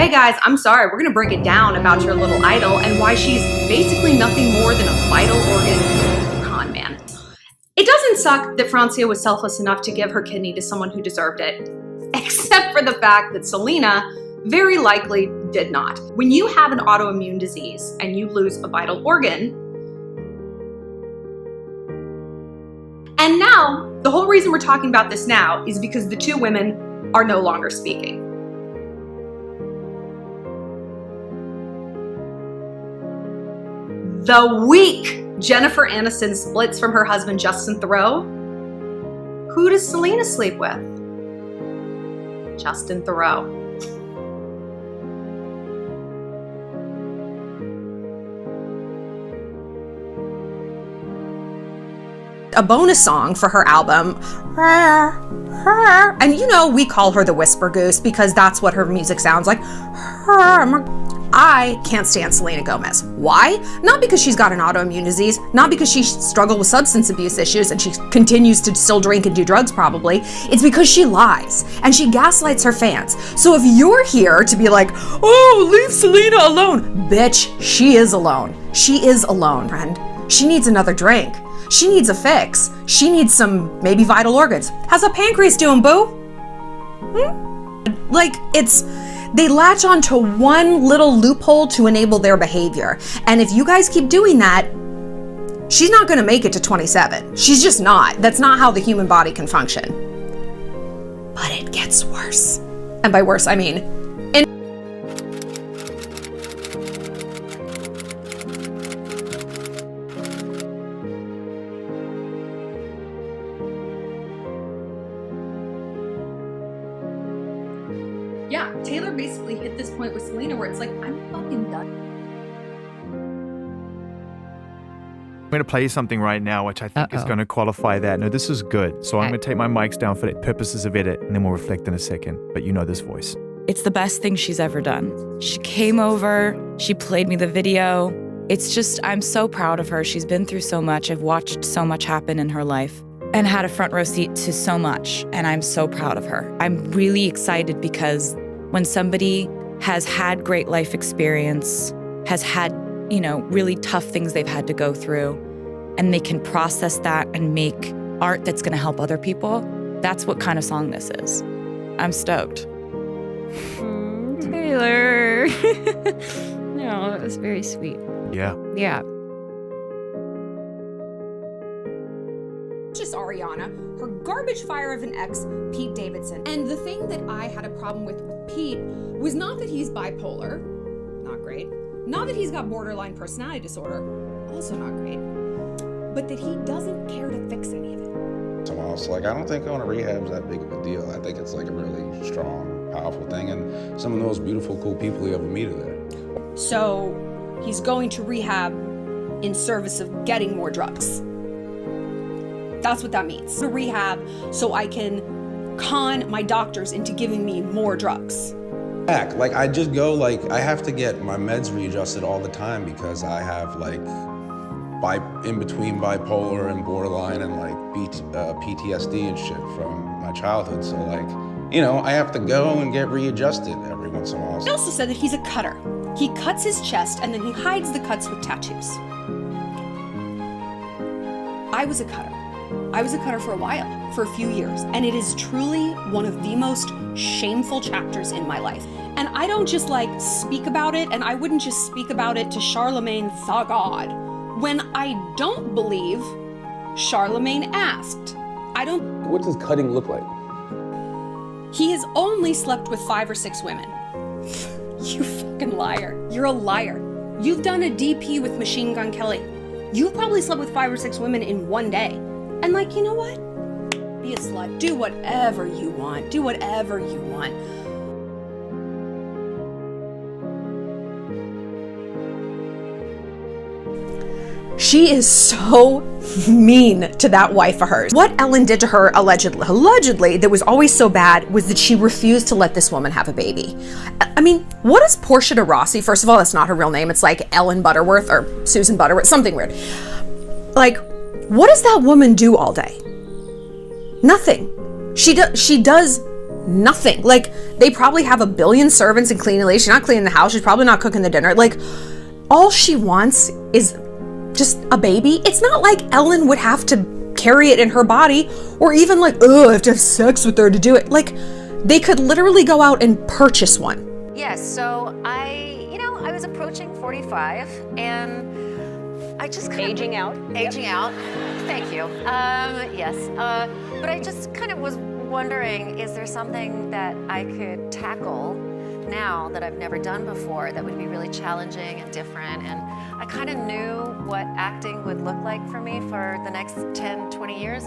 Hey guys, I'm sorry, we're gonna break it down about your little idol and why she's basically nothing more than a vital organ con man. It doesn't suck that Francia was selfless enough to give her kidney to someone who deserved it, except for the fact that Selena very likely did not. When you have an autoimmune disease and you lose a vital organ, and now, the whole reason we're talking about this now is because the two women are no longer speaking. The week Jennifer Aniston splits from her husband Justin Theroux, who does Selena sleep with? Justin Theroux. A bonus song for her album, and you know we call her the Whisper Goose because that's what her music sounds like. I can't stand Selena Gomez. Why? Not because she's got an autoimmune disease, not because she struggled with substance abuse issues and she continues to still drink and do drugs probably. It's because she lies and she gaslights her fans. So if you're here to be like, oh, leave Selena alone, bitch, she is alone. She is alone, friend. She needs another drink. She needs a fix. She needs some maybe vital organs. How's that pancreas doing, boo? Like, they latch onto one little loophole to enable their behavior. And if you guys keep doing that, she's not gonna make it to 27. She's just not. That's not how the human body can function. But it gets worse. And by worse, I mean, yeah, Taylor basically hit this point with Selena where it's like, I'm fucking done. I'm going to play you something right now, which I think is going to qualify that. No, this is good. So I'm going to take my mics down for the purposes of edit, and then we'll reflect in a second. But you know this voice. It's the best thing she's ever done. She came over, she played me the video. It's just, I'm so proud of her. She's been through so much. I've watched so much happen in her life and had a front row seat to so much. And I'm so proud of her. I'm really excited because when somebody has had great life experience, has had, you know, really tough things they've had to go through, and they can process that and make art that's gonna help other people, that's what kind of song this is. I'm stoked. Taylor. No, that was very sweet. Yeah. Yeah. Just Ariana, her garbage fire of an ex, Pete Davidson. And the thing that I had a problem with Pete was not that he's bipolar, not great. Not that he's got borderline personality disorder, also not great. But that he doesn't care to fix any of it. Someone else, like, I don't think going to rehab is that big of a deal. I think it's like a really strong, powerful thing, and some of the most beautiful, cool people you ever meet are there. So he's going to rehab in service of getting more drugs. That's what that means. To rehab so I can con my doctors into giving me more drugs. Like, I just go, like, I have to get my meds readjusted all the time because I have, like, in between bipolar and borderline and, like, PTSD and shit from my childhood. So, like, you know, I have to go and get readjusted every once in a while. He also said that he's a cutter. He cuts his chest and then he hides the cuts with tattoos. I was a cutter. I was a cutter for a while, for a few years, and it is truly one of the most shameful chapters in my life. And I don't just like speak about it, and I wouldn't just speak about it to Charlemagne the God when I don't believe Charlemagne asked. What does cutting look like? He has only slept with 5 or 6 women. You fucking liar. You're a liar. You've done a DP with Machine Gun Kelly. You've probably slept with 5 or 6 women in one day. And like, you know what? Be a slut. Do whatever you want. Do whatever you want. She is so mean to that wife of hers. What Ellen did to her allegedly that was always so bad was that she refused to let this woman have a baby. I mean, what is Portia de Rossi? First of all, that's not her real name. It's like Ellen Butterworth or Susan Butterworth, something weird. Like, what does that woman do all day? Nothing. She does nothing. Like, they probably have a billion servants and cleaning ladies. She's not cleaning the house. She's probably not cooking the dinner. Like, all she wants is just a baby. It's not like Ellen would have to carry it in her body, or even like, oh, I have to have sex with her to do it. Like, they could literally go out and purchase one. Yes, so I was approaching 45, and I just kind aging out. Aging out. Thank you. Yes, but I just kind of was wondering, is there something that I could tackle now that I've never done before that would be really challenging and different? And I kind of knew what acting would look like for me for the next 10, 20 years.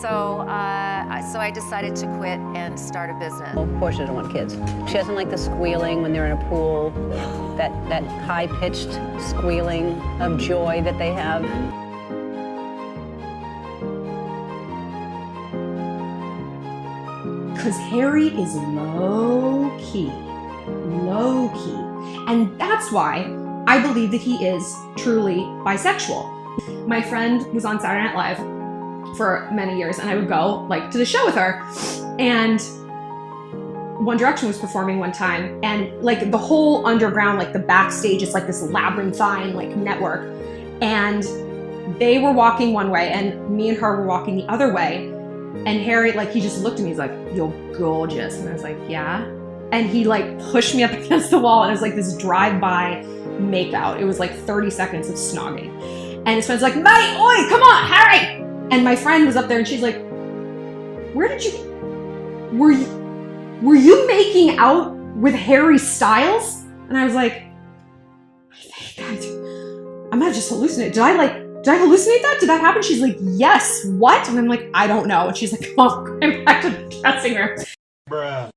So I decided to quit and start a business. Well, Portia doesn't want kids. She doesn't like the squealing when they're in a pool, that high-pitched squealing of joy that they have. Because Harry is low-key. And that's why I believe that he is truly bisexual. My friend was on Saturday Night Live for many years, and I would go like to the show with her, and One Direction was performing one time, and like the whole underground, like the backstage, it's like this labyrinthine like network, and they were walking one way and me and her were walking the other way, and Harry, like, he just looked at me, he's like, "You're gorgeous," and I was like, "Yeah," and he like pushed me up against the wall, and it was like this drive-by makeout. It was like 30 seconds of snogging, and his friend's like, "Mate, oi, come on, Harry!" And my friend was up there and she's like, were you making out with Harry Styles? And I was like, I might have just hallucinated. Did I hallucinate that? Did that happen? She's like, yes. What? And I'm like, I don't know. And she's like, come on, I'm back to the dressing room. Bruh.